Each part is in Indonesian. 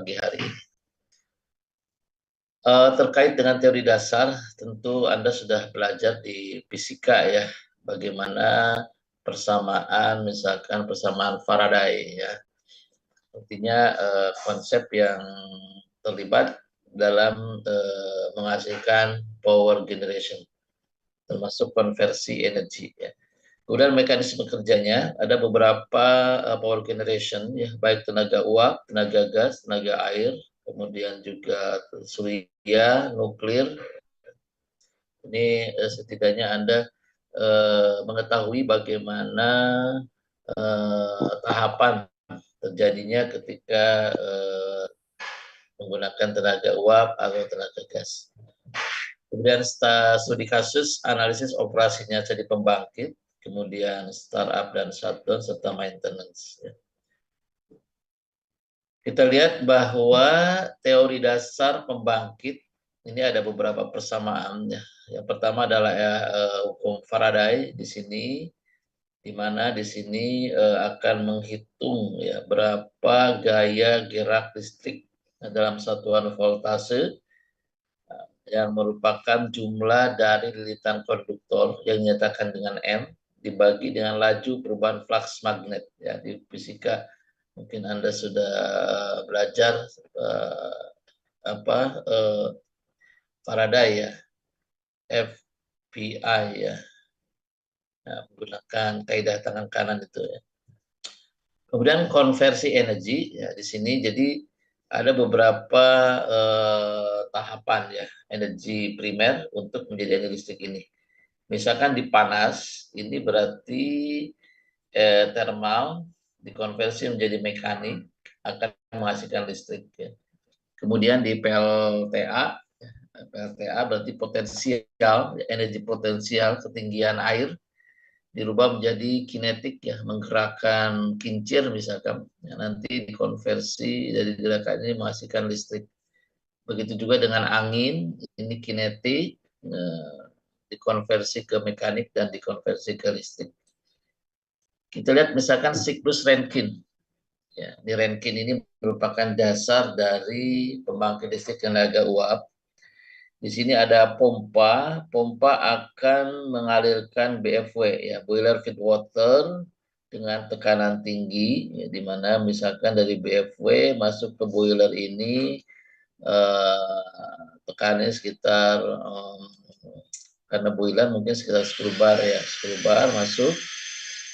pagi hari ini. Terkait dengan teori dasar, tentu Anda sudah belajar di fisika ya, bagaimana persamaan, misalkan persamaan Faraday ya. Artinya konsep yang terlibat dalam menghasilkan power generation, termasuk konversi energi ya. Kemudian mekanisme kerjanya ada beberapa power generation ya, baik tenaga uap, tenaga gas, tenaga air, kemudian juga surya, nuklir. Ini setidaknya Anda mengetahui bagaimana tahapan terjadinya ketika menggunakan tenaga uap atau tenaga gas. Kemudian studi kasus, analisis operasinya jadi pembangkit, kemudian startup dan shutdown serta maintenance. Kita lihat bahwa teori dasar pembangkit ini ada beberapa persamaan. Yang pertama adalah hukum Faraday di sini, di mana di sini akan menghitung ya berapa gaya gerak listrik dalam satuan voltase yang merupakan jumlah dari lilitan konduktor yang dinyatakan dengan M dibagi dengan laju perubahan flux magnet ya. Di fisika mungkin Anda sudah belajar Faraday ya, FPI ya, nah, menggunakan kaidah tangan kanan itu ya. Kemudian konversi energi ya di sini, jadi ada beberapa tahapan ya energi primer untuk menjadi energi listrik ini. Misalkan di panas ini berarti thermal dikonversi menjadi mekanik akan menghasilkan listrik ya. Kemudian di PLTA berarti potensial energi potensial ketinggian air dirubah menjadi kinetik ya, menggerakkan kincir misalkan ya, nanti dikonversi dari gerakan ini menghasilkan listrik. Begitu juga dengan angin, ini kinetik dikonversi ke mekanik dan dikonversi ke listrik. Kita lihat misalkan siklus Rankine. Ya, di Rankine ini merupakan dasar dari pembangkit listrik tenaga uap. Di sini ada pompa akan mengalirkan BFW ya, boiler feed water dengan tekanan tinggi, ya, di mana misalkan dari BFW masuk ke boiler ini tekanannya sekitar karena boiler mungkin sekitar 10 bar ya, 10 bar masuk.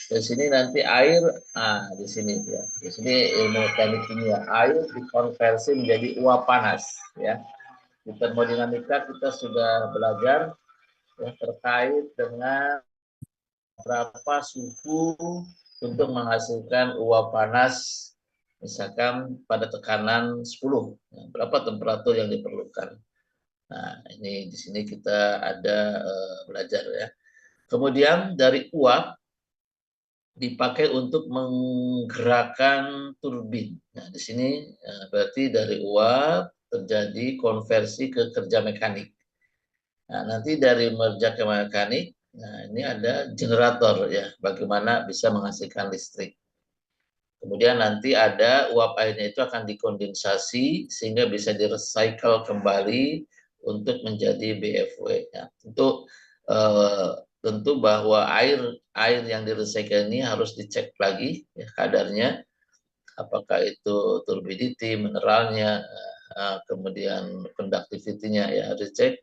Di sini nanti air, di sini ya, di sini ilmu teknik kimia, air dikonversi menjadi uap panas ya. Di termodinamika kita sudah belajar ya, terkait dengan berapa suhu untuk menghasilkan uap panas, misalkan pada tekanan 10, ya, berapa temperatur yang diperlukan. Nah, ini di sini kita ada belajar ya. Kemudian dari uap dipakai untuk menggerakkan turbin. Nah, di sini berarti dari uap terjadi konversi ke kerja mekanik. Nah, nanti dari kerja ke mekanik, nah ini ada generator ya, bagaimana bisa menghasilkan listrik. Kemudian nanti ada uap airnya itu akan dikondensasi sehingga bisa direcycle kembali untuk menjadi BFW. Ya, tentu bahwa air yang direcycle ini harus dicek lagi ya, kadarnya, apakah itu turbidity, mineralnya, kemudian conductivity-nya ya harus dicek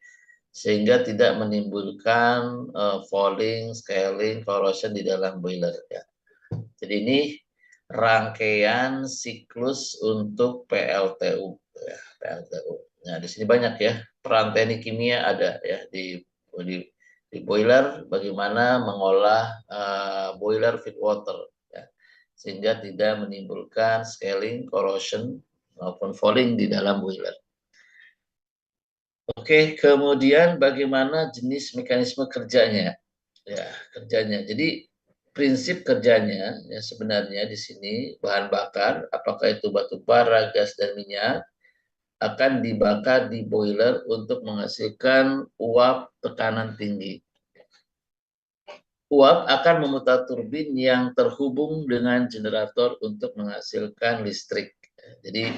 sehingga tidak menimbulkan falling, scaling, corrosion di dalam boiler ya. Jadi ini rangkaian siklus untuk PLTU ya, PLTU. Nah, di sini banyak ya peran teknik kimia ada ya di boiler, bagaimana mengolah boiler feed water ya, sehingga tidak menimbulkan scaling, corrosion maupun falling di dalam boiler. Oke, kemudian bagaimana jenis mekanisme kerjanya? Ya, kerjanya. Jadi prinsip kerjanya ya sebenarnya di sini bahan bakar, apakah itu batu bara, gas dan minyak, akan dibakar di boiler untuk menghasilkan uap tekanan tinggi. Uap akan memutar turbin yang terhubung dengan generator untuk menghasilkan listrik. Jadi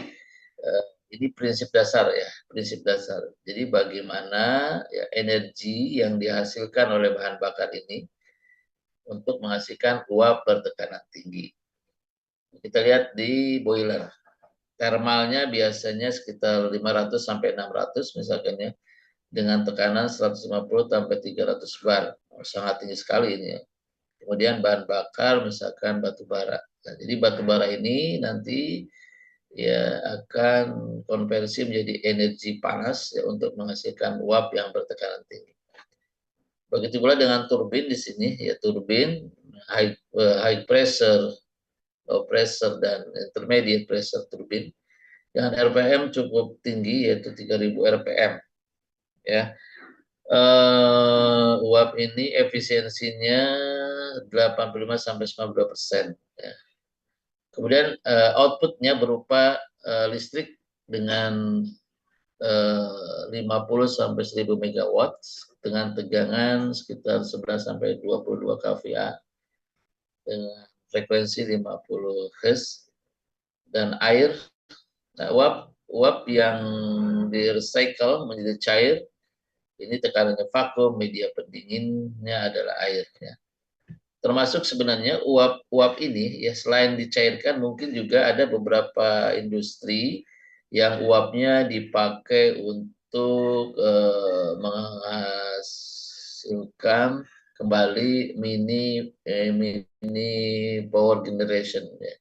ini prinsip dasar ya, prinsip dasar. Jadi bagaimana ya, energi yang dihasilkan oleh bahan bakar ini untuk menghasilkan uap bertekanan tinggi. Kita lihat di boiler. Thermalnya biasanya sekitar 500 sampai 600 misalkan ya, dengan tekanan 150 sampai 300 bar. Sangat tinggi sekali ini ya. Kemudian bahan bakar misalkan batu bara. Nah, jadi batu bara ini nanti ya akan konversi menjadi energi panas ya, untuk menghasilkan uap yang bertekanan tinggi. Begitu pula dengan turbin di sini ya, turbin high pressure, low pressure dan intermediate pressure turbin dengan RPM cukup tinggi yaitu 3000 RPM ya. Uap ini efisiensinya 85 sampai 92% ya. Kemudian outputnya berupa listrik dengan 50 sampai 1000 megawatt dengan tegangan sekitar 11 sampai 22 kVA dengan frekuensi 50 Hz dan air. Nah, uap yang di-recycle menjadi cair ini tekanannya vakum, media pendinginnya adalah airnya. Termasuk sebenarnya uap ini ya selain dicairkan mungkin juga ada beberapa industri yang uapnya dipakai untuk menghasilkan kembali mini power generation ya.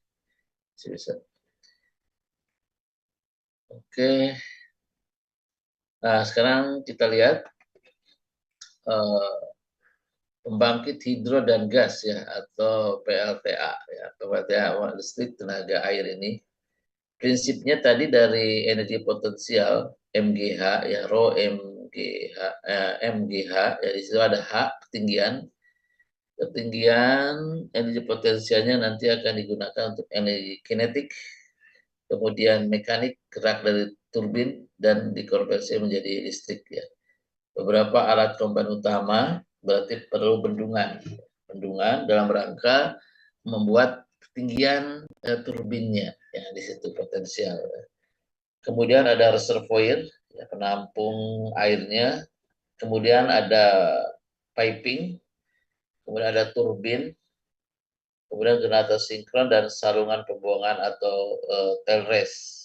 Bisa. Oke. Nah, sekarang kita lihat pembangkit hidro dan gas ya atau PLTA ya, PLTA listrik tenaga air ini. Prinsipnya tadi dari energi potensial MGH ya, rho MGH MGH ya, di situ ada H ketinggian. Ketinggian energi potensialnya nanti akan digunakan untuk energi kinetik, kemudian mekanik gerak dari turbin dan dikonversi menjadi listrik ya. Beberapa alat komponen utama berarti perlu bendungan. Bendungan dalam rangka membuat ketinggian turbinnya ya, di situ potensial. Kemudian ada reservoir ya, penampung airnya. Kemudian ada piping, kemudian ada turbin, kemudian generator sinkron dan saluran pembuangan atau tail race.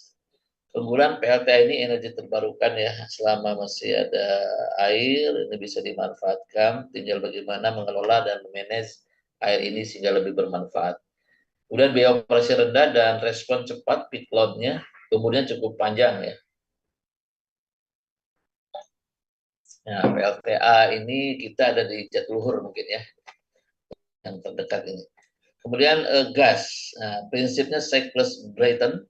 Keunggulan PLTA ini energi terbarukan ya, selama masih ada air ini bisa dimanfaatkan, tinggal bagaimana mengelola dan memanage air ini sehingga lebih bermanfaat. Kemudian biaya operasi rendah dan respon cepat peak load-nya kemudian cukup panjang ya. Nah, PLTA ini kita ada di Jatiluhur mungkin ya, yang terdekat ini. Kemudian gas, nah, prinsipnya cycles Brayton,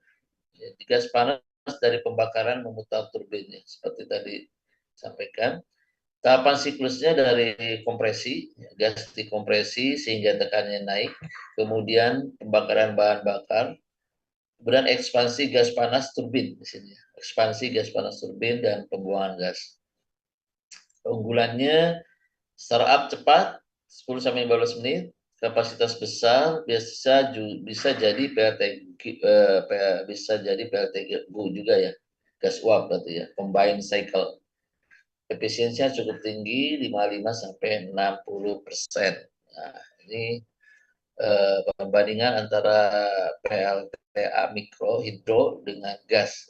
gas panas dari pembakaran memutar turbinnya seperti tadi sampaikan. Tahapan siklusnya dari kompresi, gas dikompresi sehingga tekanannya naik, kemudian pembakaran bahan bakar, kemudian ekspansi gas panas turbin di sini, ekspansi gas panas turbin dan pembuangan gas. Keunggulannya startup cepat 10 sampai 15 menit, kapasitas besar, bisa jadi PLTGU juga ya, gas uap berarti ya, combined cycle. Efisiensinya cukup tinggi 55 sampai 60%. Nah, ini perbandingan antara PLTA mikro hidro dengan gas.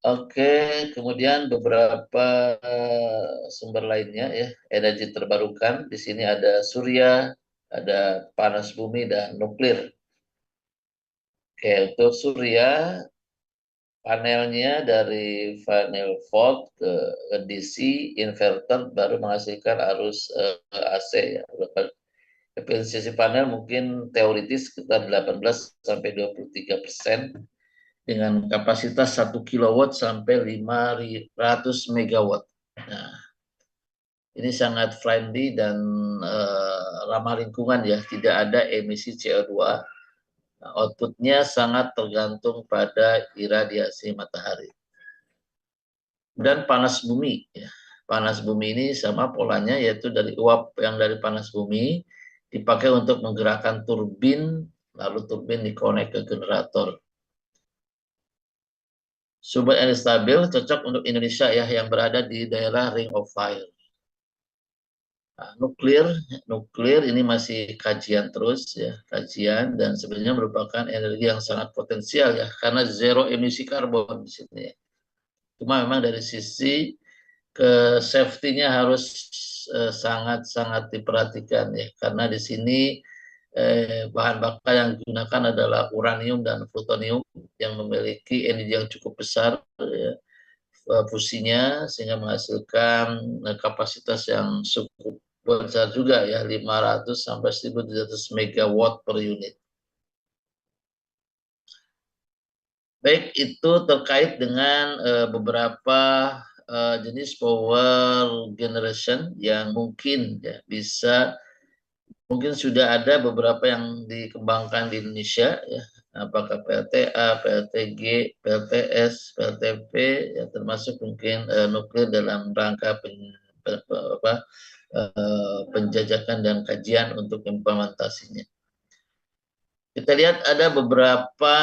Oke, kemudian beberapa sumber lainnya ya, energi terbarukan. Di sini ada surya, ada panas bumi dan nuklir. Oke, untuk surya panelnya dari panel volt ke DC inverter baru menghasilkan arus AC ya. Efisiensi panel mungkin teoritis sekitar 18 sampai 23% dengan kapasitas 1 kilowatt sampai 500 megawatt. Nah, ini sangat friendly dan ramah lingkungan ya, tidak ada emisi CO2. Nah, outputnya sangat tergantung pada iradiasi matahari. Dan panas bumi ya. Panas bumi ini sama polanya, yaitu dari uap yang dari panas bumi dipakai untuk menggerakkan turbin, lalu turbin dikonek ke generator. Sumber energi stabil cocok untuk Indonesia ya yang berada di daerah Ring of Fire. Nah, nuklir ini masih kajian terus ya, kajian dan sebenarnya merupakan energi yang sangat potensial ya karena zero emisi karbon di sini ya. Cuma memang dari sisi ke safety-nya harus sangat-sangat diperhatikan ya karena di sini bahan bakar yang digunakan adalah uranium dan plutonium yang memiliki energi yang cukup besar ya, fusinya sehingga menghasilkan kapasitas yang cukup besar juga ya 500 sampai 1.700 megawatt per unit. Baik, itu terkait dengan beberapa jenis power generation yang mungkin ya bisa mungkin sudah ada beberapa yang dikembangkan di Indonesia ya. Apakah PLTA, PLTG, PLTS, PLTP ya termasuk mungkin nuklir dalam rangka penjajakan dan kajian untuk implementasinya. Kita lihat ada beberapa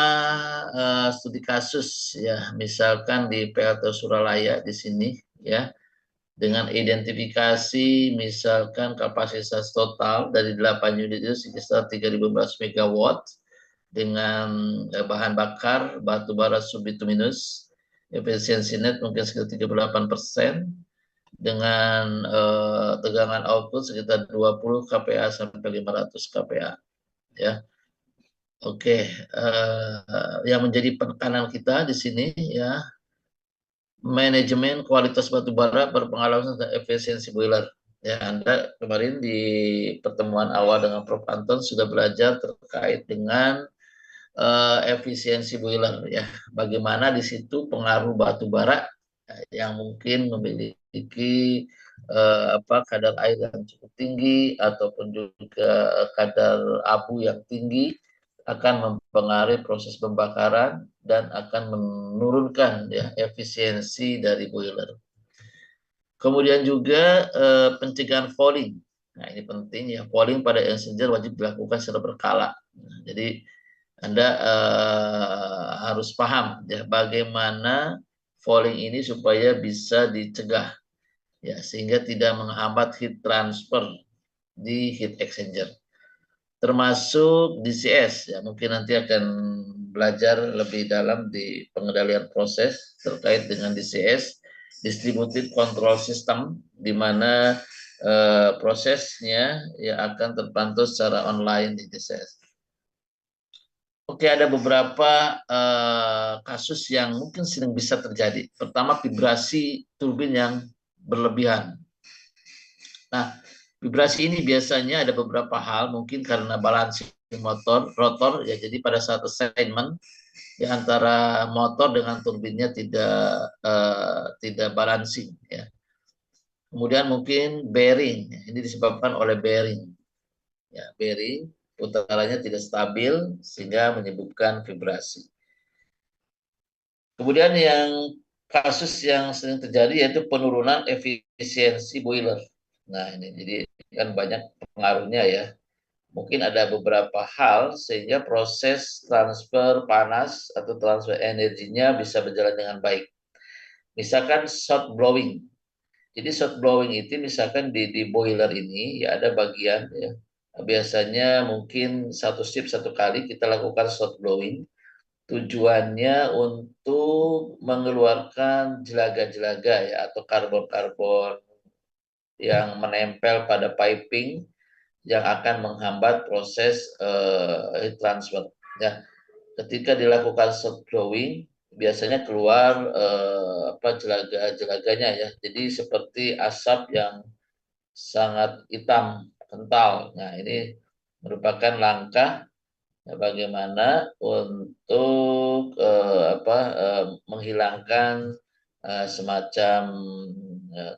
studi kasus ya, misalkan di PLT Suralaya di sini ya, dengan identifikasi misalkan kapasitas total dari 8 unit itu sekitar 3.015 megawatt dengan bahan bakar batu bara subbituminus, efisiensi net mungkin sekitar 38%, dengan tegangan output sekitar 20 kPa sampai 500 kPa ya. Oke, yang menjadi penekanan kita di sini ya, manajemen kualitas batu bara berpengalaman dan efisiensi boiler. Ya, Anda kemarin di pertemuan awal dengan Prof. Anton sudah belajar terkait dengan efisiensi boiler ya. Bagaimana di situ pengaruh batu bara yang mungkin memiliki kadar air yang cukup tinggi ataupun juga kadar abu yang tinggi akan mempengaruhi proses pembakaran dan akan menurunkan ya efisiensi dari boiler. Kemudian juga pencegahan fouling. Nah, ini penting ya, fouling pada exchanger wajib dilakukan secara berkala. Nah, jadi Anda harus paham ya bagaimana fouling ini supaya bisa dicegah ya sehingga tidak menghambat heat transfer di heat exchanger. Termasuk DCS ya, mungkin nanti akan belajar lebih dalam di pengendalian proses terkait dengan DCS, distributed control system, di mana prosesnya ya akan terpantau secara online di DCS. Oke, ada beberapa kasus yang mungkin sering bisa terjadi. Pertama, vibrasi turbin yang berlebihan. Nah, vibrasi ini biasanya ada beberapa hal, mungkin karena balancing rotor, ya. Jadi pada saat assignment di antara motor dengan turbinnya tidak balancing, ya. Kemudian mungkin bearing, ya. Ini disebabkan oleh bearing, ya, bearing putarannya tidak stabil sehingga menyebabkan vibrasi. Kemudian yang kasus yang sering terjadi yaitu penurunan efisiensi boiler. Nah, ini jadi kan banyak pengaruhnya ya. Mungkin ada beberapa hal sehingga proses transfer panas atau transfer energinya bisa berjalan dengan baik. Misalkan shot blowing. Jadi shot blowing itu misalkan di boiler ini ya ada bagian ya. Biasanya mungkin satu shift satu kali kita lakukan shot blowing. Tujuannya untuk mengeluarkan jelaga-jelaga ya atau karbon-karbon yang menempel pada piping yang akan menghambat proses heat transfer. Ya, ketika dilakukan shot blowing, biasanya keluar jelaga-jelaganya ya. Jadi seperti asap yang sangat hitam kental. Nah, ini merupakan langkah ya, bagaimana untuk menghilangkan semacam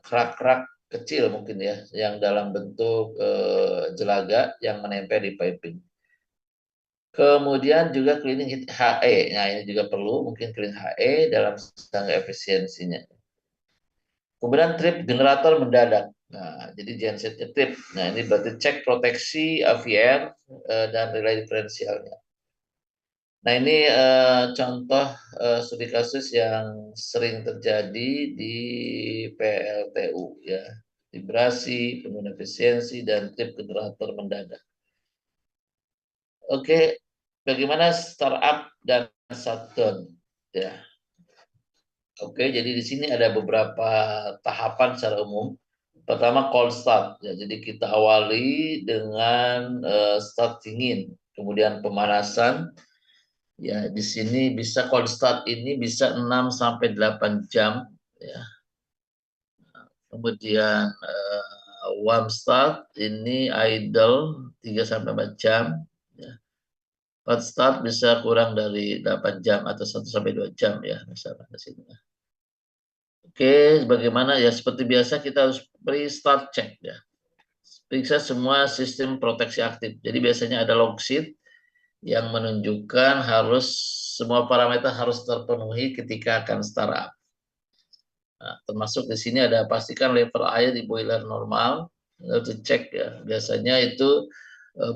kerak-kerak kecil mungkin ya yang dalam bentuk jelaga yang menempel di piping. Kemudian juga cleaning HE. Nah, ini juga perlu mungkin clean HE dalam standar efisiensinya. Kemudian trip generator mendadak. Nah, jadi gensetnya trip. Nah, ini berarti cek proteksi AVR dan relay diferensialnya. Nah, ini contoh studi kasus yang sering terjadi di PLTU ya. Vibrasi, penurunan efisiensi, dan trip generator mendadak. Oke, bagaimana startup dan shutdown? Ya, oke. Jadi di sini ada beberapa tahapan secara umum. Pertama cold start. Ya, jadi kita awali dengan start dingin, kemudian pemanasan. Ya, di sini bisa cold start ini bisa 6 sampai 8 jam. Ya. Kemudian warm start ini idle 3 sampai 4 jam. Ya. Hot start bisa kurang dari 8 jam atau 1 sampai 2 jam ya misalnya di sini. Oke, bagaimana ya seperti biasa kita harus pre-start check ya. Periksa semua sistem proteksi aktif. Jadi biasanya ada log sheet yang menunjukkan harus semua parameter harus terpenuhi ketika akan startup. Nah, termasuk di sini ada pastikan level air di boiler normal, harus dicek ya. Biasanya itu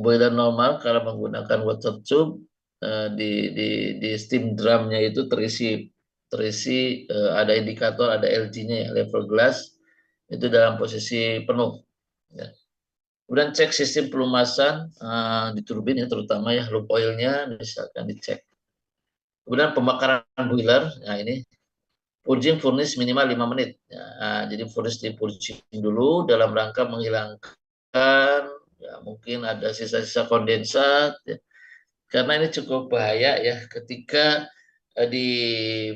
boiler normal kalau menggunakan water tube di steam drumnya itu terisi ada indikator ada LG-nya ya level glass itu dalam posisi penuh. Ya. Kemudian cek sistem pelumasan di turbin ya terutama ya loop oilnya misalkan dicek. Kemudian pembakaran boiler, nah ini purging furnace minimal 5 menit. Ya, jadi furnace dipurging dulu dalam rangka menghilangkan ya, mungkin ada sisa-sisa kondensat ya. Karena ini cukup bahaya ya ketika di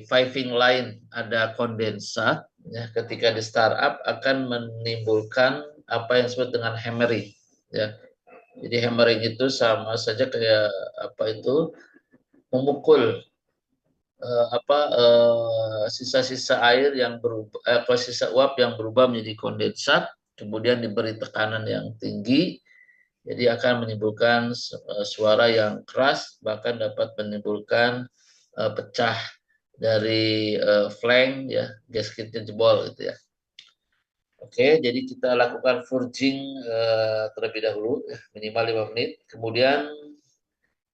piping line ada kondensat ya ketika di startup akan menimbulkan apa yang disebut dengan hammering ya. Jadi hammering itu sama saja kayak apa itu memukul sisa-sisa air yang berubah sisa uap yang berubah menjadi kondensat kemudian diberi tekanan yang tinggi jadi akan menimbulkan suara yang keras bahkan dapat menimbulkan pecah dari flank ya gasketnya jebol gitu ya. Oke, jadi kita lakukan purging terlebih dahulu ya, minimal 5 menit kemudian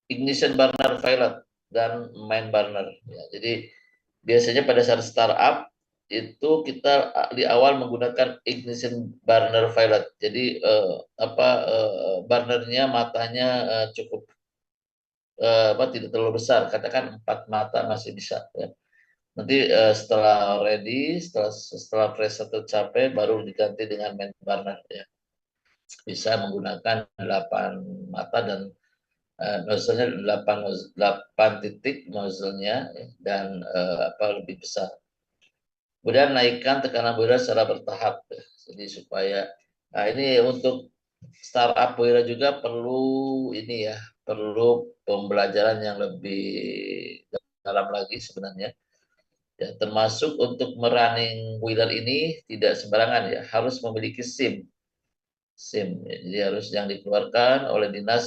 ignition burner pilot dan main burner. Ya, jadi biasanya pada saat startup itu kita di awal menggunakan ignition burner pilot. Jadi burnernya matanya cukup tidak terlalu besar. Katakan 4 mata masih bisa. Ya. Nanti setelah ready, setelah pressure tercapai, baru diganti dengan main burner. Ya. Bisa menggunakan 8 mata dan nozzle-nya 8 titik nozzle-nya ya, dan lebih besar. Kemudian naikkan tekanan boiler secara bertahap ya. Jadi supaya nah ini untuk startup boiler juga perlu ini ya, perlu pembelajaran yang lebih dalam lagi sebenarnya. Ya, termasuk untuk merunning boiler ini tidak sembarangan ya, harus memiliki SIM. SIM. Ya. Jadi harus yang dikeluarkan oleh Dinas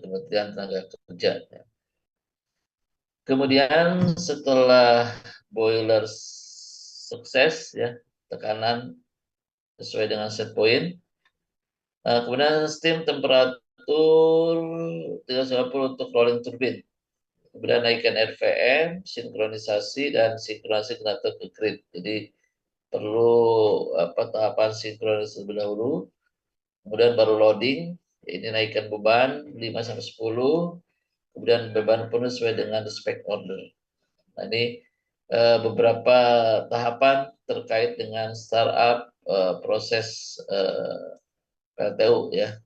Kementerian Tenaga Kerja. Ya. Kemudian setelah boiler sukses ya, tekanan sesuai dengan set point. Kemudian steam temperatur 390 untuk rolling turbine. Kemudian naikkan RPM, sinkronisasi dan sinkronisasi generator ke grid. Jadi perlu tahapan sinkronisasi terlebih dahulu. Kemudian baru loading. Ini naikkan beban 5 sampai 10. Kemudian beban penuh sesuai dengan spec order. Nah, ini beberapa tahapan terkait dengan startup proses PLTU ya.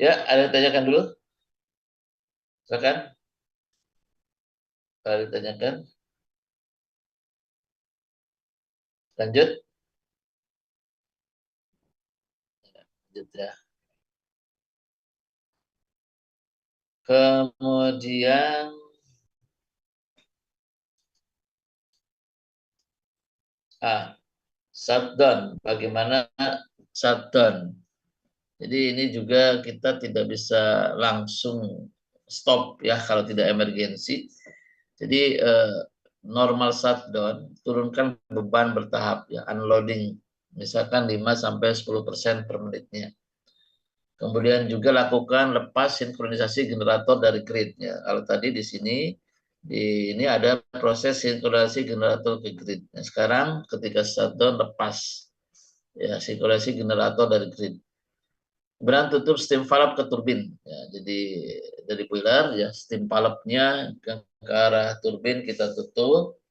Ya, ada yang tanyakan dulu? Silakan. Kalau ditanyakan, lanjut. Lanjut ya. Kemudian shutdown. Bagaimana shutdown? Jadi ini juga kita tidak bisa langsung stop ya kalau tidak emergensi. Jadi normal shutdown, turunkan beban bertahap ya, unloading. Misalkan 5 sampai 10% per menitnya. Kemudian juga lakukan lepas sinkronisasi generator dari grid. Ya, kalau tadi di sini ini ada proses sinkronisasi generator ke grid. Nah, sekarang ketika shutdown lepas ya sinkronisasi generator dari grid. Kemudian tutup steam valve ke turbin. Ya, jadi dari boiler ya steam valve-nya ke arah turbin kita tutup.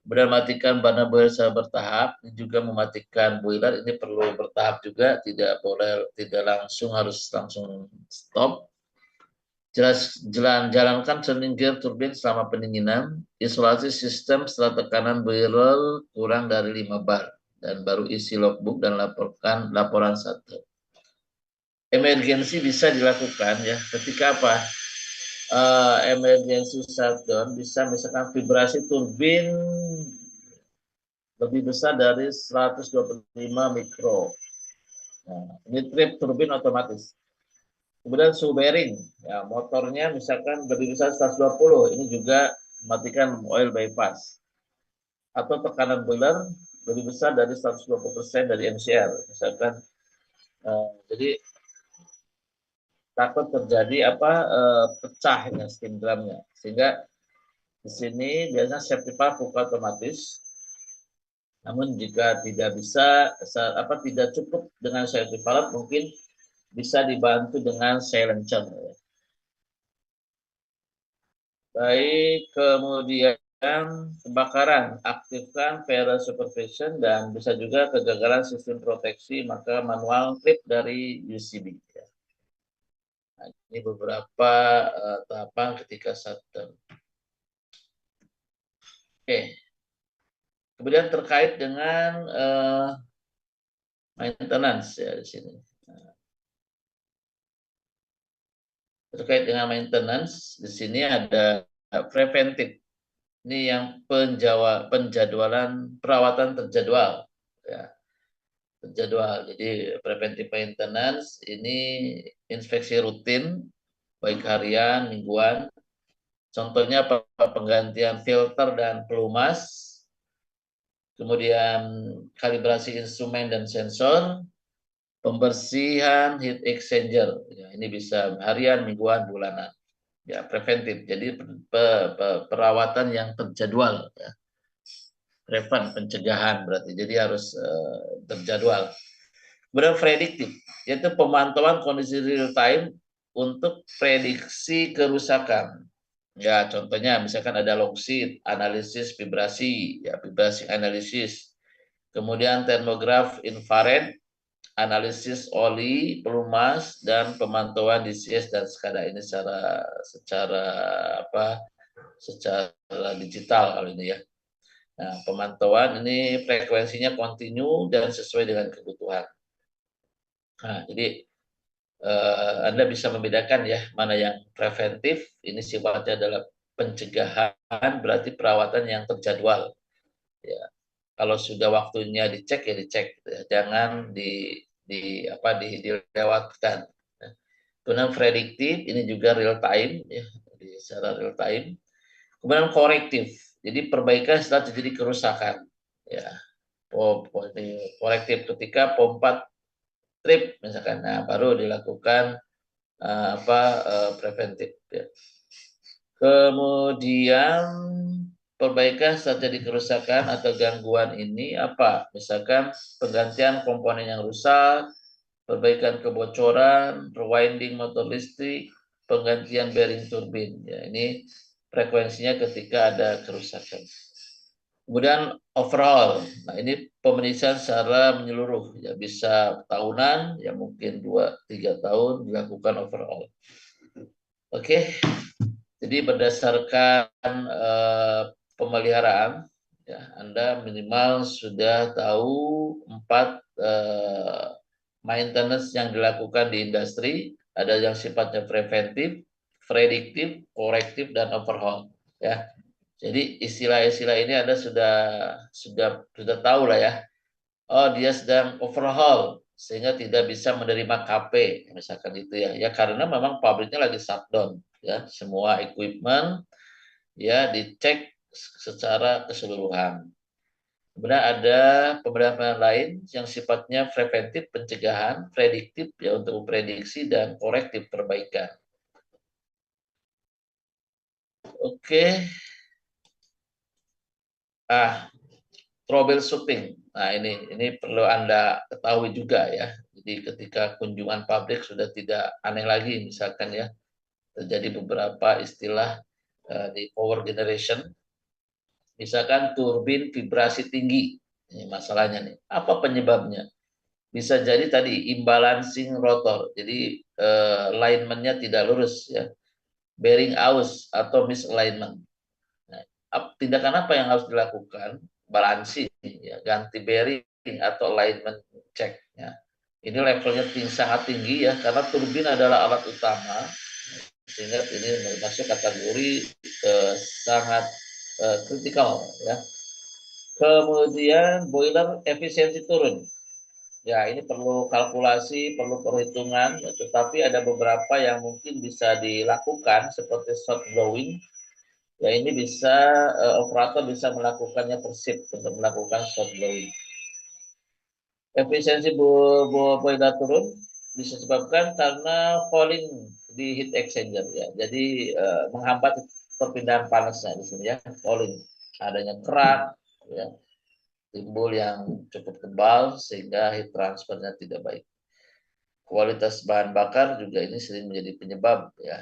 Kemudian matikan burner boiler secara bertahap, ini juga mematikan boiler ini perlu bertahap juga, tidak boleh langsung harus langsung stop. Jalankan turning gear turbin selama pendinginan, isolasi sistem setelah tekanan boiler kurang dari 5 bar, dan baru isi logbook dan laporkan laporan satu. Emergensi bisa dilakukan ya ketika apa? Emergency shutdown bisa misalkan vibrasi turbin lebih besar dari 125 mikro. Nah, ini trip turbin otomatis. Kemudian suhu bearing, ya motornya misalkan lebih besar 120, ini juga matikan oil bypass. Atau tekanan boiler lebih besar dari 120% dari MCR, misalkan. Jadi takut terjadi pecah ya steam drumnya, sehingga di sini biasanya safety valve buka otomatis. Namun jika tidak bisa tidak cukup dengan safety valve, mungkin bisa dibantu dengan silencer. Baik, kemudian kebakaran, aktifkan fire supervision dan bisa juga kegagalan sistem proteksi, maka manual clip dari UCB. Nah, ini beberapa tahapan ketika shutdown. Oke. Kemudian terkait dengan maintenance ya di sini. Terkait dengan maintenance, di sini ada preventif. Ini yang penjadwalan perawatan terjadwal. Ya, terjadwal. Jadi preventive maintenance ini inspeksi rutin, baik harian, mingguan. Contohnya penggantian filter dan pelumas, kemudian kalibrasi instrumen dan sensor, pembersihan heat exchanger. Ya, ini bisa harian, mingguan, bulanan. Ya, preventif. Jadi perawatan yang terjadwal. Ya. Preven, pencegahan berarti. Jadi harus terjadwal. Kemudian prediktif, yaitu pemantauan kondisi real time untuk prediksi kerusakan. Ya, contohnya misalkan ada log sheet, analisis vibrasi, ya vibrasi analisis. Kemudian termograf infrared, analisis oli, pelumas, dan pemantauan DCS dan SCADA ini secara digital kalau ini ya. Nah, pemantauan ini frekuensinya kontinu dan sesuai dengan kebutuhan. Nah, jadi Anda bisa membedakan ya mana yang preventif, ini sifatnya adalah pencegahan, berarti perawatan yang terjadwal. Ya, kalau sudah waktunya dicek ya dicek, ya. Jangan dilewatkan. Nah, kemudian prediktif, ini juga real time, ya, secara real time. Kemudian korektif, jadi perbaikan setelah terjadi kerusakan. Ya, korektif ketika pompa trip misalkan, nah baru dilakukan preventif. Ya. Kemudian perbaikan saat jadi kerusakan atau gangguan ini apa? Misalkan penggantian komponen yang rusak, perbaikan kebocoran, rewinding motor listrik, penggantian bearing turbin. Ya, ini frekuensinya ketika ada kerusakan. Kemudian overhaul. Nah, ini pemeriksaan secara menyeluruh, ya bisa tahunan, ya mungkin 2-3 tahun dilakukan overhaul. Oke. Jadi berdasarkan pemeliharaan, ya, Anda minimal sudah tahu 4 maintenance yang dilakukan di industri. Ada yang sifatnya preventif, prediktif, korektif, dan overhaul. Ya. Jadi istilah-istilah ini Anda sudah tahu lah ya. Oh, dia sedang overhaul sehingga tidak bisa menerima KP misalkan itu ya. Ya karena memang pabriknya lagi shutdown ya. Semua equipment ya dicek secara keseluruhan. Kemudian ada pembenahan lain yang sifatnya preventif, pencegahan, prediktif ya untuk memprediksi dan korektif perbaikan. Oke. Troubleshooting. Nah, ini perlu Anda ketahui juga ya. Jadi ketika kunjungan pabrik sudah tidak aneh lagi misalkan ya, terjadi beberapa istilah di power generation, misalkan turbin vibrasi tinggi. Ini masalahnya nih. Apa penyebabnya? Bisa jadi tadi imbalancing rotor. Jadi alignment-nya tidak lurus ya. Bearing aus atau misalignment. Nah, tindakan apa yang harus dilakukan? Balancing, ya, ganti bearing atau alignment check. Ya. Ini levelnya sangat tinggi ya, karena turbin adalah alat utama, sehingga ini masuk kategori sangat kritikal. Ya. Kemudian boiler efisiensi turun. Ya, ini perlu kalkulasi, perlu perhitungan, ya, tetapi ada beberapa yang mungkin bisa dilakukan seperti short blowing. Ya, ini bisa operator bisa melakukannya per shift untuk melakukan short blowing. Efisiensi boiler turun bisa disebabkan karena falling di heat exchanger ya. Jadi menghambat perpindahan panasnya di sini ya, falling. Adanya kerak ya, timbul yang cukup tebal sehingga heat transfernya tidak baik. Kualitas bahan bakar juga ini sering menjadi penyebab ya.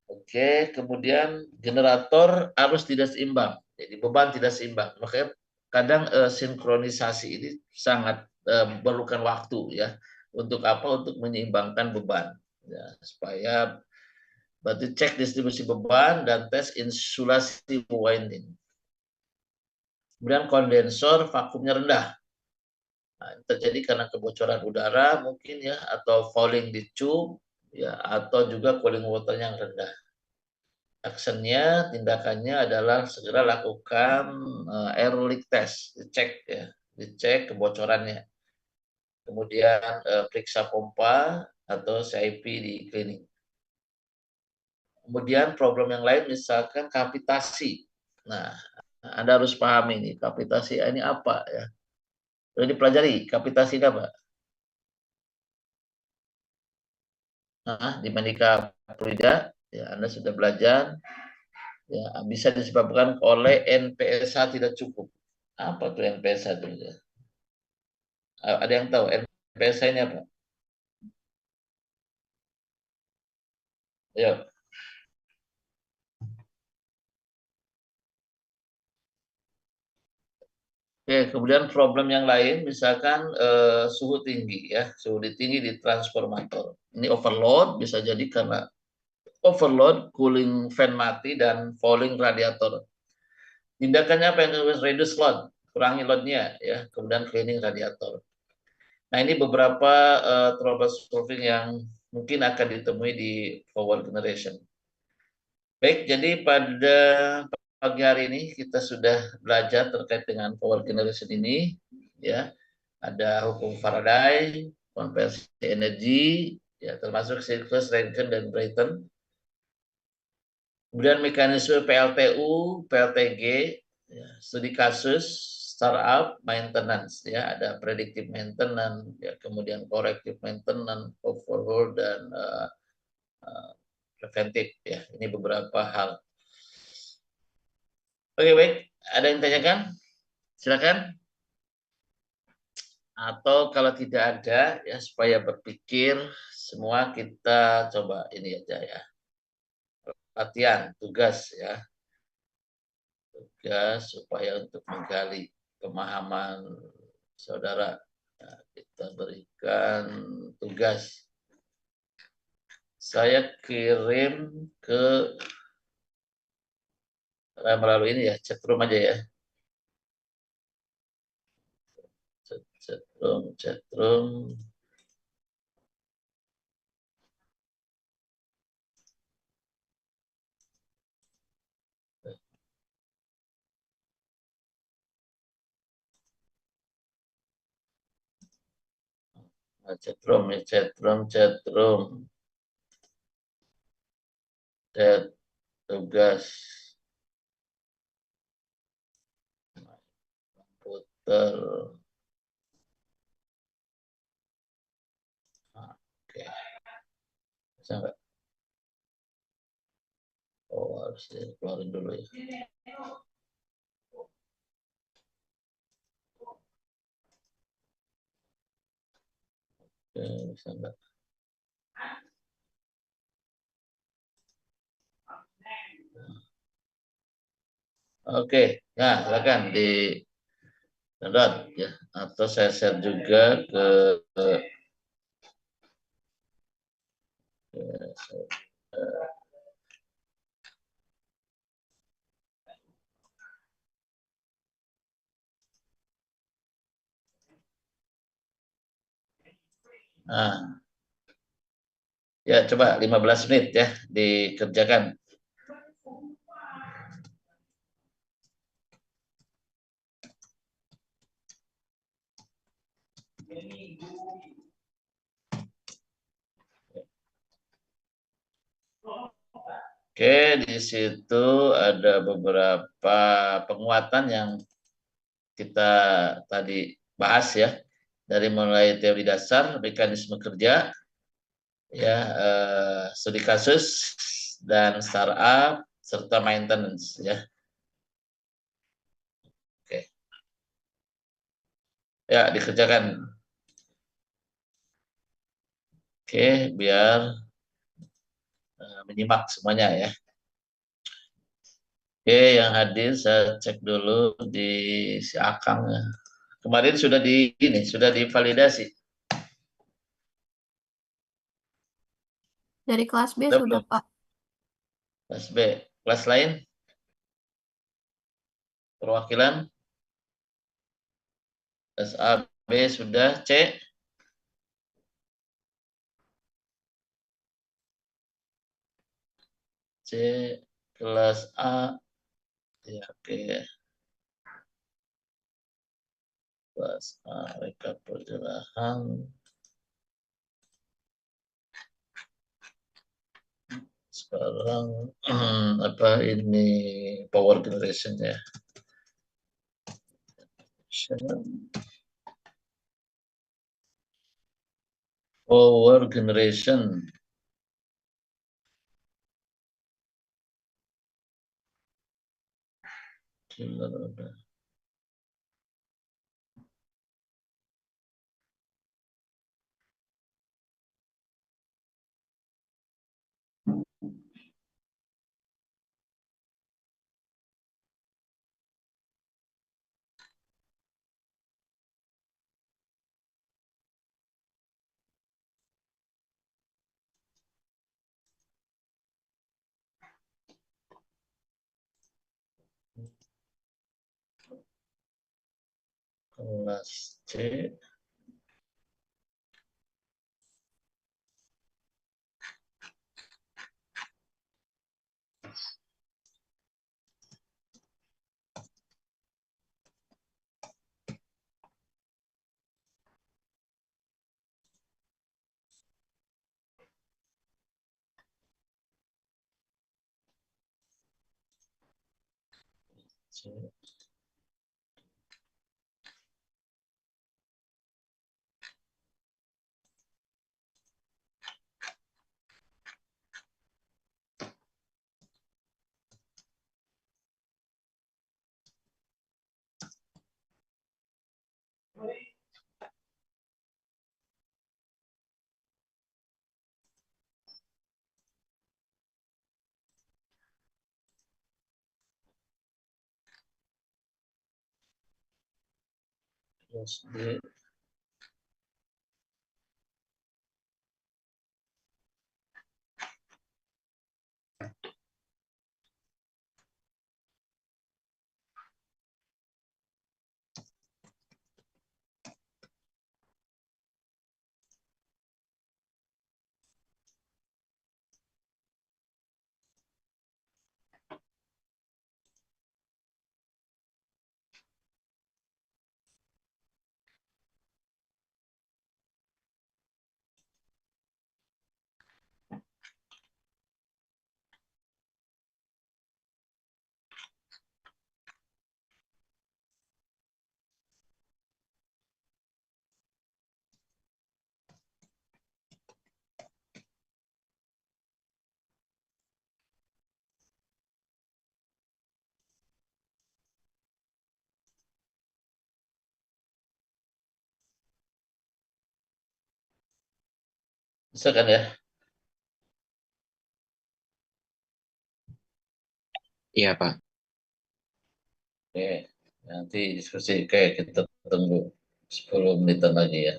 Oke, kemudian generator arus tidak seimbang. Jadi beban tidak seimbang. Makanya kadang sinkronisasi ini sangat memerlukan waktu ya. Untuk apa? Untuk menyeimbangkan beban. Ya, supaya berarti cek distribusi beban dan tes insulasi winding. Kemudian kondensor vakumnya rendah. Nah, terjadi karena kebocoran udara mungkin ya, atau fouling di tube ya, atau juga cooling water yang rendah. Actionnya, tindakannya adalah segera lakukan air leak test, dicek kebocorannya. Kemudian periksa pompa atau CIP di cleaning. Kemudian problem yang lain misalkan kapitasi. Nah, Anda harus pahami ini kapitasi ini apa ya. Sudah dipelajari kapitasi apa? Nah, di Mandika Purida, ya Anda sudah belajar. Ya, bisa disebabkan oleh NPSH tidak cukup. Apa tuh NPSH itu? Ada yang tahu NPSH ini apa? Ya. Oke, kemudian problem yang lain, misalkan suhu tinggi ya, suhu tinggi di transformator. Ini overload bisa jadi karena overload, cooling fan mati dan falling radiator. Tindakannya apa yang reduce load, kurangi loadnya ya, kemudian cleaning radiator. Nah ini beberapa troubleshooting yang mungkin akan ditemui di power generation. Baik, jadi pada pagi hari ini kita sudah belajar terkait dengan power generation ini, ya. Ada hukum Faraday, konversi energi, ya termasuk siklus Rankine dan Brayton. Kemudian mekanisme PLTU, PLTG, ya, studi kasus, startup, maintenance, ya ada predictive maintenance, ya kemudian corrective maintenance, overhaul dan preventif, ya ini beberapa hal. Oke baik, ada yang tanyakan? Silakan. Atau kalau tidak ada, ya supaya berpikir semua kita coba ini aja ya, latihan tugas ya, tugas supaya untuk menggali pemahaman saudara. Nah, kita berikan tugas. Saya kirim ke melalui ini ya, chatroom aja ya. Chatroom. Chatroom ya, chatroom. Chat tugas. ter nah, oke, bisa nggak? Oh, harus dikeluarin dulu ya. Oke, bisa nggak? Oke, nah silakan di download ya, atau saya share juga ke nah, ya coba 15 menit ya dikerjakan. Oke, di situ ada beberapa penguatan yang kita tadi bahas ya, dari mulai teori dasar, mekanisme kerja, ya, studi kasus dan startup serta maintenance ya. Oke, ya dikerjakan. Oke, biar menyimak semuanya ya. Oke, yang hadir saya cek dulu di si Akang ya. Kemarin sudah di ini, sudah divalidasi. Dari kelas B Sudah sudah, belum? Pak. Kelas B. Kelas lain perwakilan kelas A, B sudah, C, C kelas A ya, oke. Kelas A rekap perjalanan sekarang apa ini power generation ya. Power generation. Kelas C. C. Kelas D. Bisa kan ya? Iya, Pak. Oke, nanti diskusi kayak kita tunggu 10 menitan lagi ya.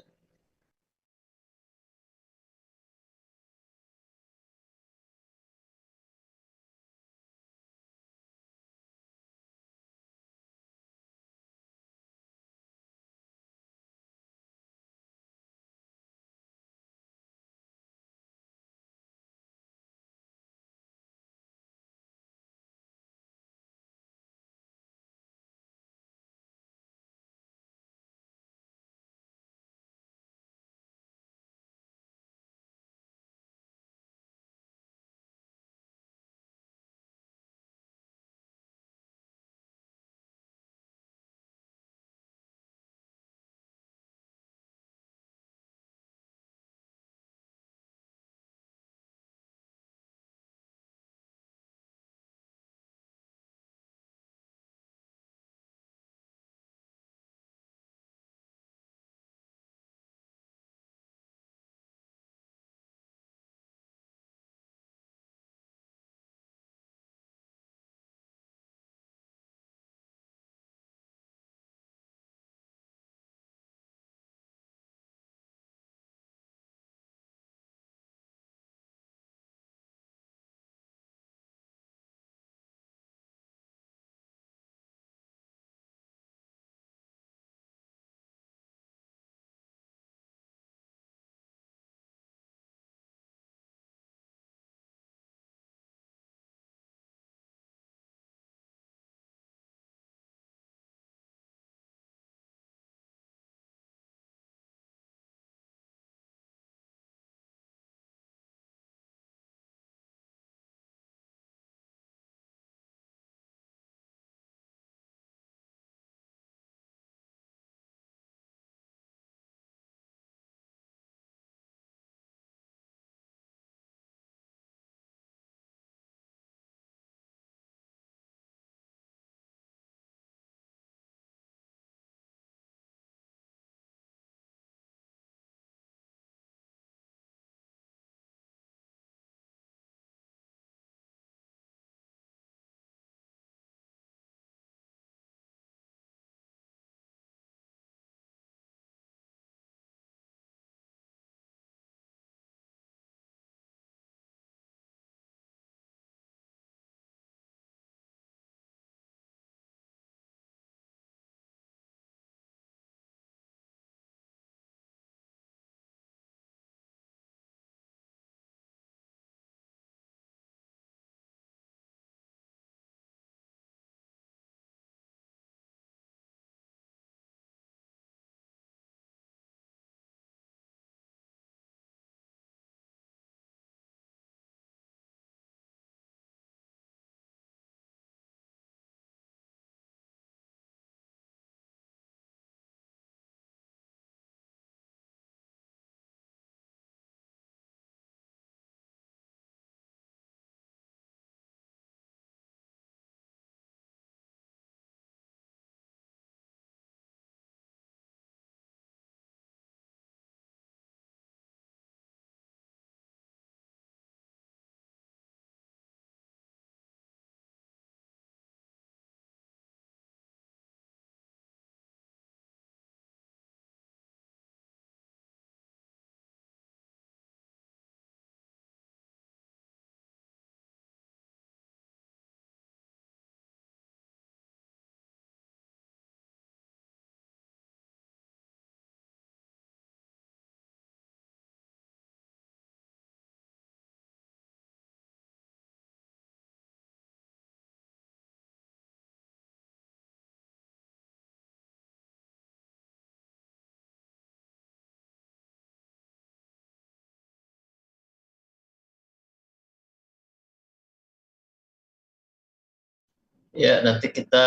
Ya, nanti kita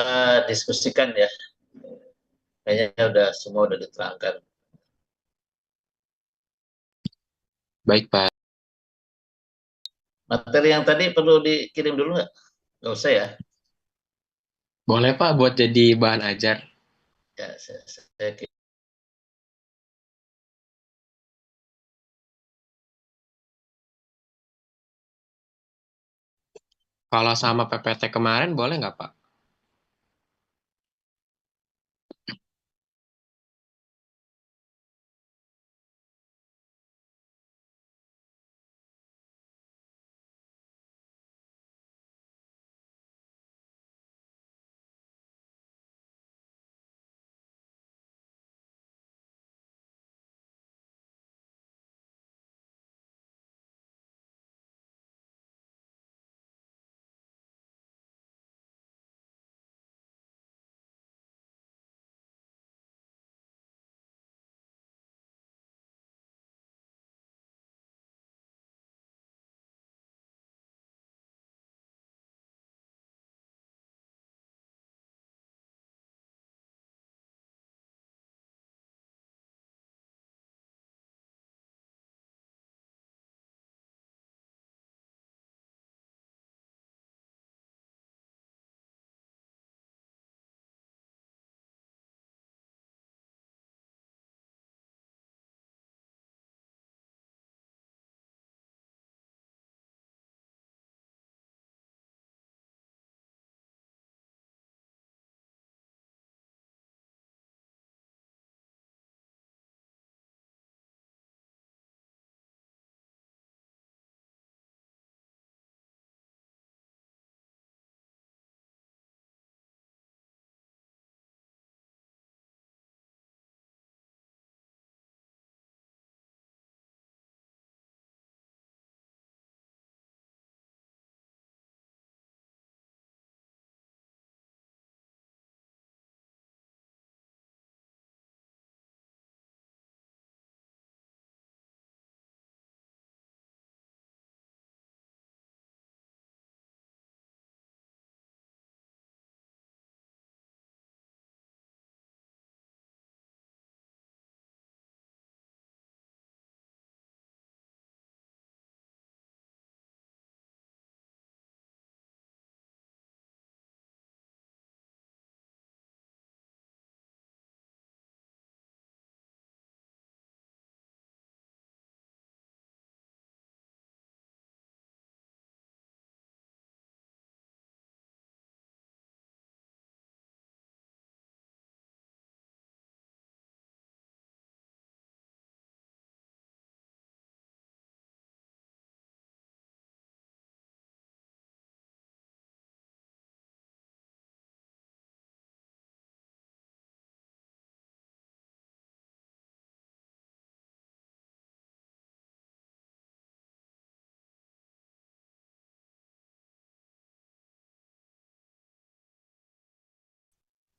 diskusikan ya. Kayaknya udah semua udah diterangkan. Baik, Pak. Materi yang tadi perlu dikirim dulu nggak? Nggak usah ya. Boleh, Pak, buat jadi bahan ajar. Ya, saya Kalau sama PPT kemarin boleh nggak, Pak?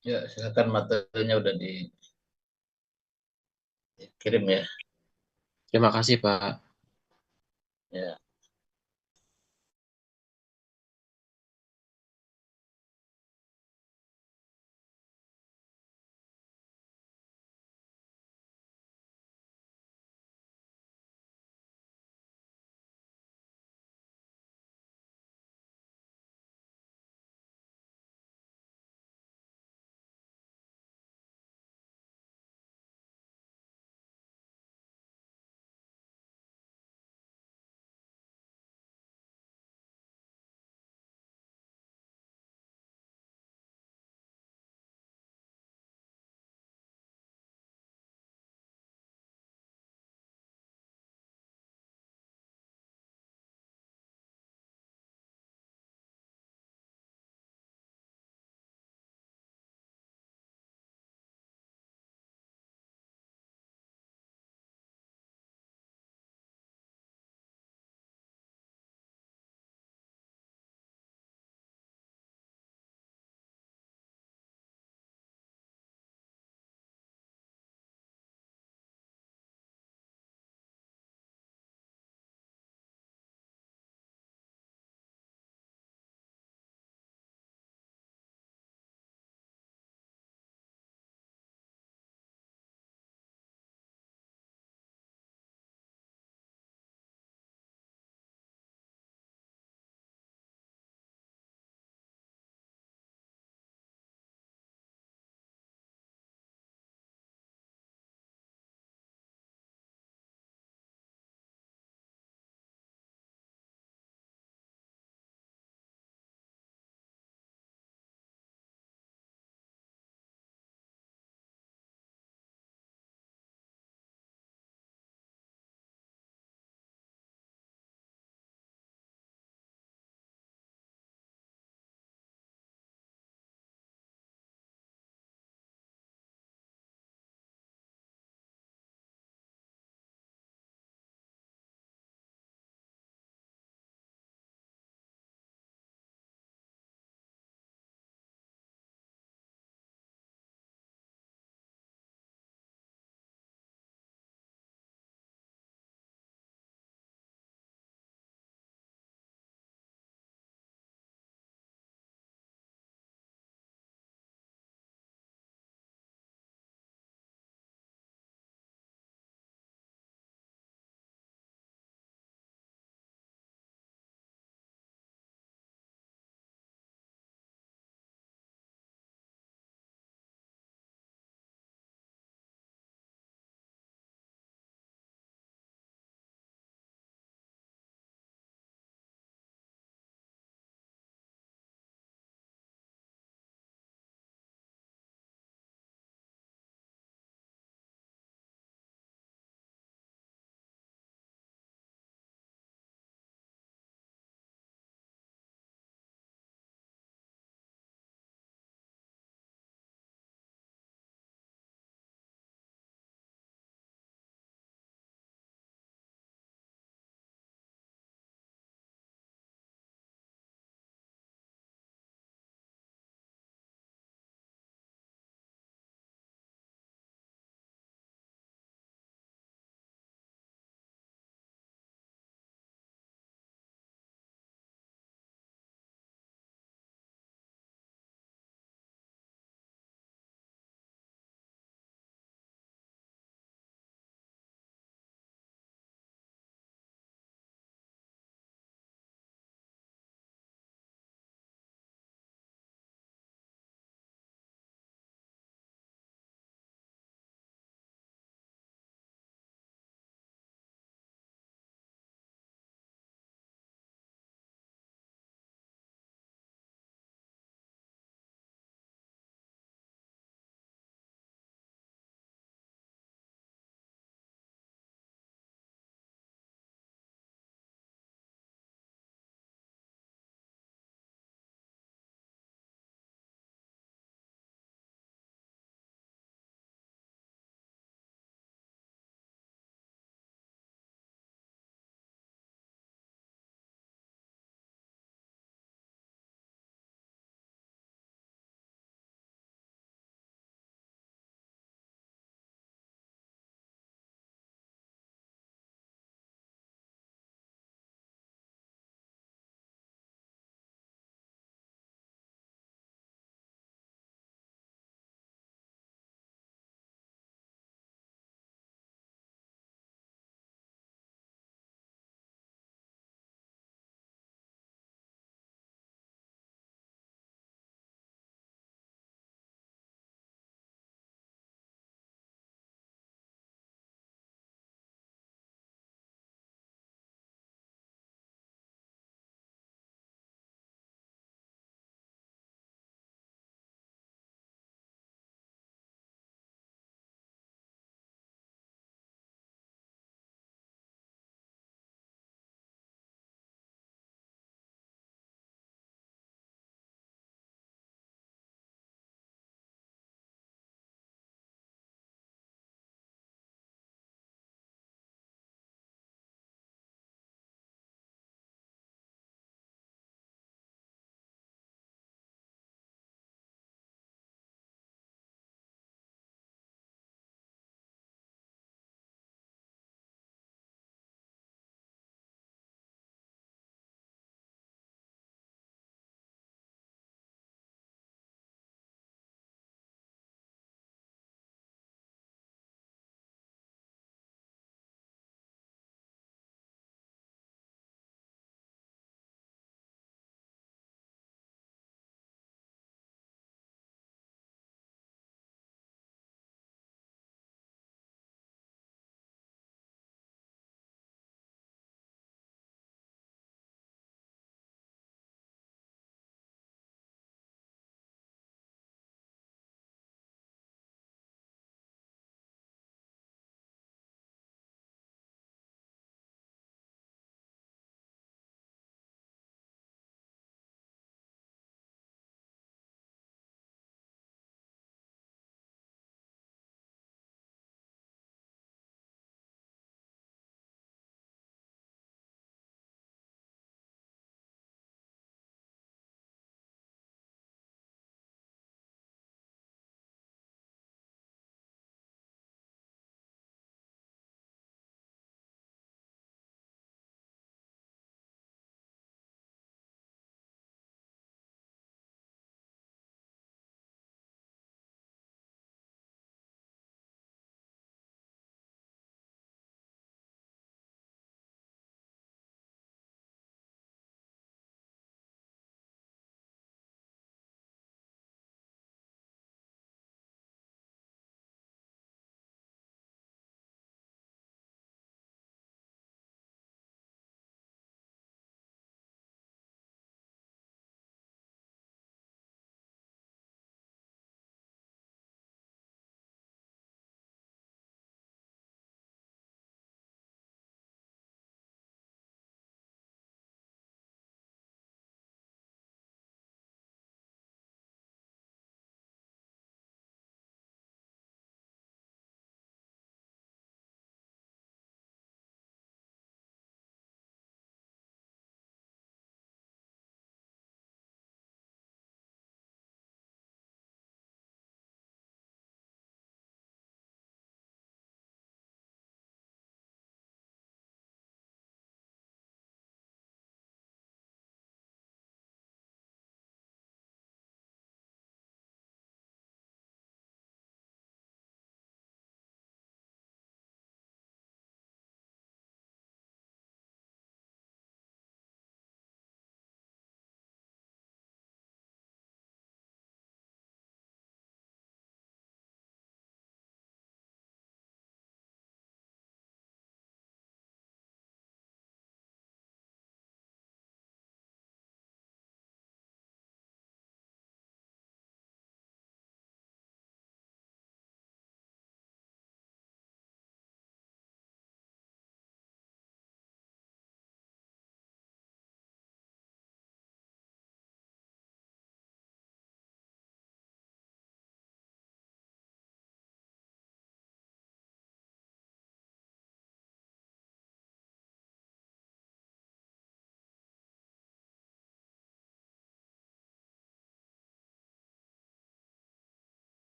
Ya, silakan materinya udah dikirim ya. Terima kasih, Pak. Ya.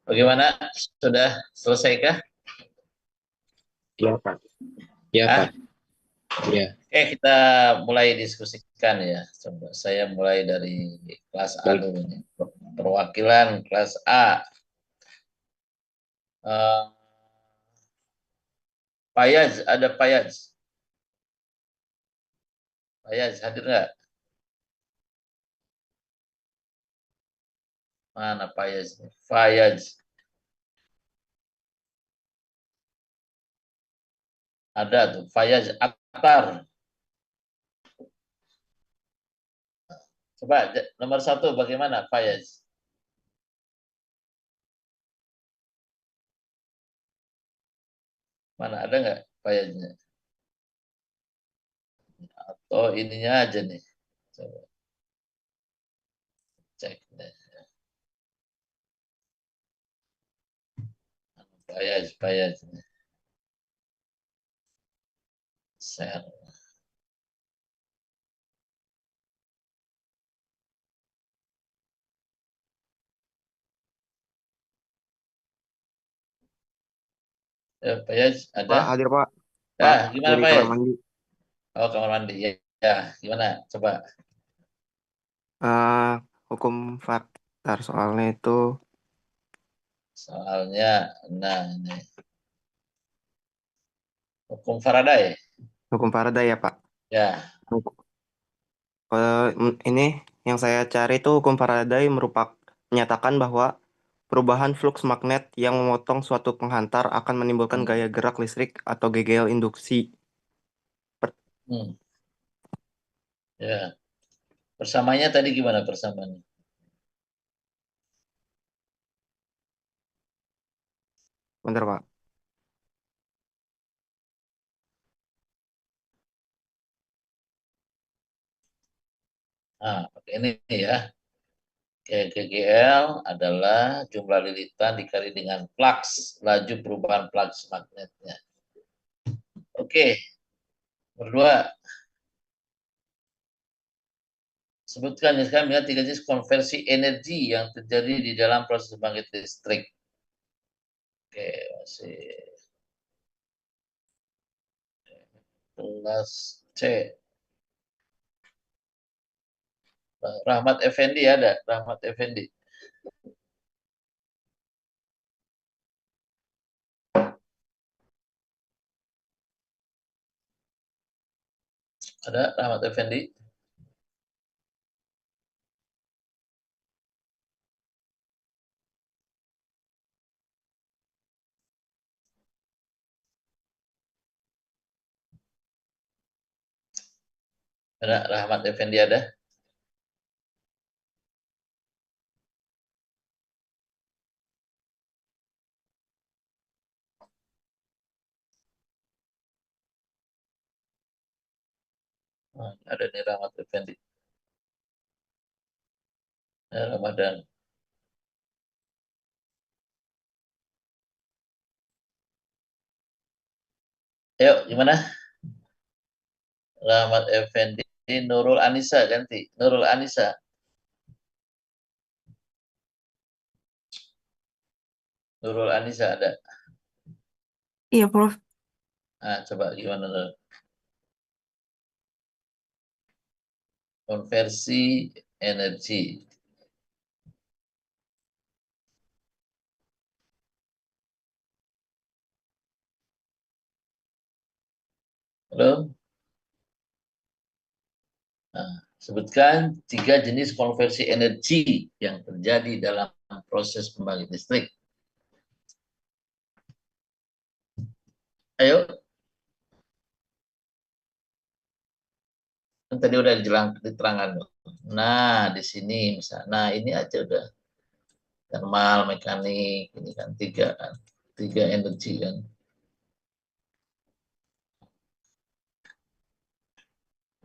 Bagaimana? Sudah selesaikah? Iya, Pak. Iya, Pak. Ah, Iya. oke, kita mulai diskusikan ya. Coba saya mulai dari kelas A Baik. dulu nih. Perwakilan kelas A. Eh, Payaz, ada Payaz. Payaz, hadir nggak? Mana Payaz? Fayaz. Ada tuh, Fayaz Aktar. Coba nomor satu bagaimana Fayaz? Mana ada nggak Fayaznya? Atau ininya aja nih. Coba cek deh. Fayaz, Fayaz. Share. Fayaz ada? Pak, hadir Pak. Pak, Ah, gimana dari kamar Fayaz? mandi. Oh, kamar mandi. Ya, ya. Gimana? Coba. eh Hukum faktar soalnya itu Soalnya, nah ini. Hukum Faraday. hukum Faraday ya Pak. Ya. Ini yang saya cari itu hukum Faraday menyatakan bahwa perubahan flux magnet yang memotong suatu penghantar akan menimbulkan Hmm. gaya gerak listrik atau GGL induksi. Hmm. Ya. Persamanya tadi gimana persamanya? Bentar Pak. Nah, pakai ini ya. GGL adalah jumlah lilitan dikali dengan flux, laju perubahan flux magnetnya. Oke, berdua. Sebutkan ya sekarang dengan tiga jenis konversi energi yang terjadi di dalam proses pembangkit listrik. Oke, masih kelas C. Rahmat Effendi ada, Rahmat Effendi. Ada Rahmat Effendi. Ada Rahmat Effendi ada. Nah, ada nih Rahmat Effendi. Ramadan. Ayo, gimana? Rahmat Effendi, Nurul Anissa ganti. Nurul Anissa. Nurul Anissa ada. Iya, Prof. Nah, coba gimana Nurul? Konversi energi. Halo? Nah, sebutkan tiga jenis konversi energi yang terjadi dalam proses pembangkit listrik. Ayo, kan tadi udah diterangkan. Nah, di sini misalnya, nah ini aja udah thermal, mekanik, ini kan tiga kan, tiga energi kan.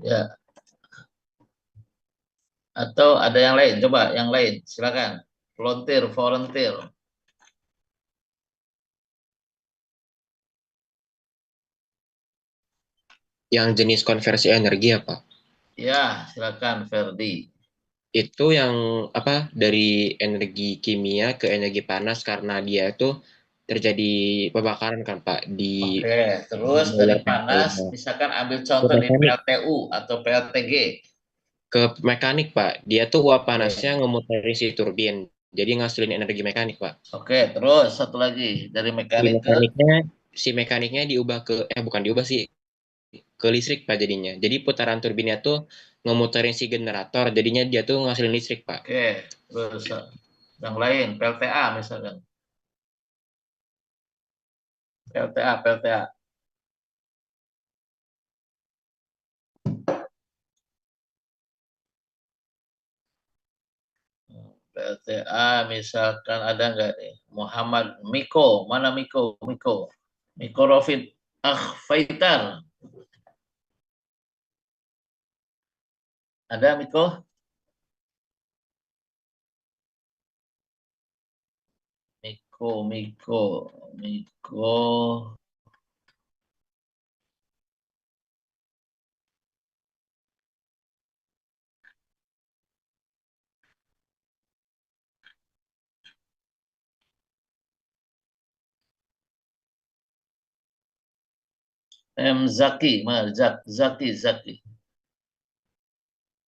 Ya, atau ada yang lain? Coba yang lain, silakan. Volunteer, volunteer. Yang jenis konversi energi apa? Ya, silakan Ferdi. Itu yang apa dari energi kimia ke energi panas karena dia itu terjadi pembakaran kan Pak di Oke, terus dari mengeluarkan panas, misalkan ambil ke contoh di mekanik PLTU atau PLTG. ke mekanik Pak. Dia tuh uap panasnya Oke, ngemuterin si turbin. Jadi ngasilin energi mekanik Pak. oke, terus satu lagi dari Si mekanik ke mekaniknya si mekaniknya diubah ke bukan diubah sih ke listrik Pak jadinya. Jadi putaran turbinnya tuh ngemuterin si generator. Jadinya dia tuh ngasilin listrik Pak. oke, terus yang lain PLTA misalkan, PLTA. PLTA misalkan ada nggak nih? Muhammad Miko, mana Miko? Miko Rofid Faitar. Ada Miko? Miko. Zaki, mana? Zaki.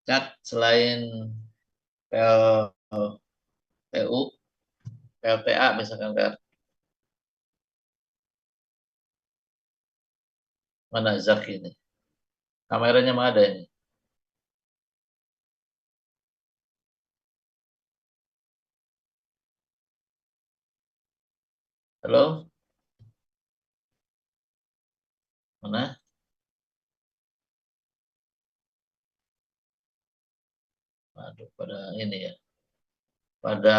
Zak selain PLTU, PLTA misalkan kan. Mana Zaki ini? Kameranya mana ada ini? Halo? Mana? Aduh, pada ini ya. Pada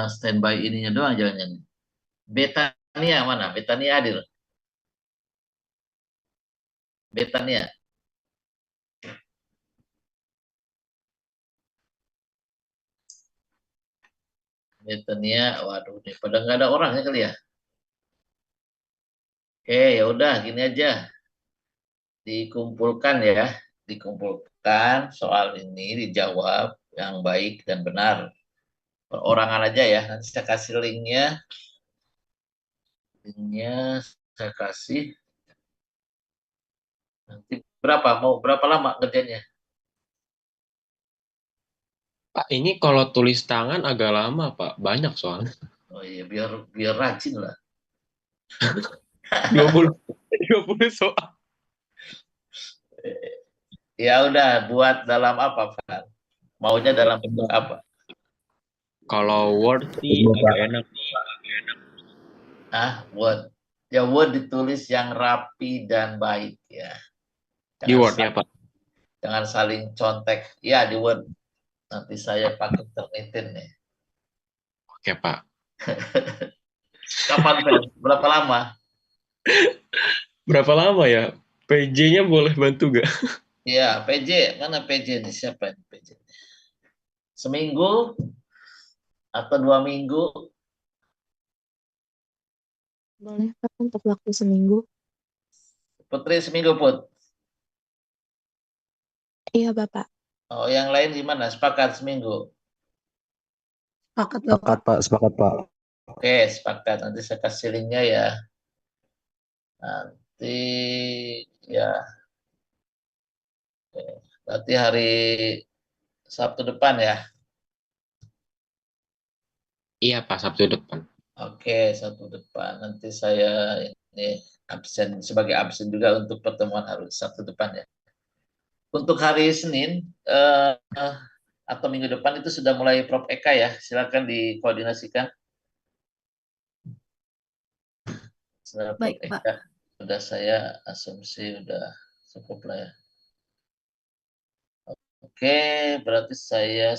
standby ininya doang jangan-jangan. Betania mana? Betania hadir. Betania. Betania, waduh, nih pada nggak ada orangnya kali ya. Oke, ya udah gini aja. Dikumpulkan ya. Dikumpulkan soal ini dijawab yang baik dan benar. Perorangan aja ya. Nanti saya kasih linknya. Linknya saya kasih. Nanti berapa? Mau berapa lama kerjanya? Pak, ini kalau tulis tangan agak lama, Pak. Banyak soalnya. Oh iya, biar biar rajin lah. 20 20 soal. Ya udah, buat dalam apa, Pak? Maunya dalam bentuk apa? Kalau Word sih agak enak. Word. Ya Word ditulis yang rapi dan baik ya. Di Jangan Word ya, Pak. jangan saling contek. Ya di Word. Nanti saya pakai termitin nih. Oke, Pak. Kapan, Pen? Berapa lama? Berapa lama ya? PJ-nya boleh bantu gak? Iya, PJ. Mana PJ nih? Siapa ini PJ? Seminggu atau 2 minggu? Boleh Pak untuk waktu seminggu? Putri seminggu, Put. Iya Bapak. Oh, yang lain gimana? Sepakat seminggu? Sepakat Sepakat Bapak. Pak, sepakat Pak. Oke, sepakat. Nanti saya kasih linknya ya. Nanti ya, berarti hari Sabtu depan ya. Iya, Pak. Sabtu depan. Oke, Sabtu depan. Nanti saya ini absen sebagai absen juga untuk pertemuan hari Sabtu depan ya. Untuk hari Senin atau minggu depan itu sudah mulai Prof Eka ya. Silakan dikoordinasikan. Sudah Prof Baik Pak. Eka. Sudah saya asumsi sudah cukup lah ya. Oke, berarti saya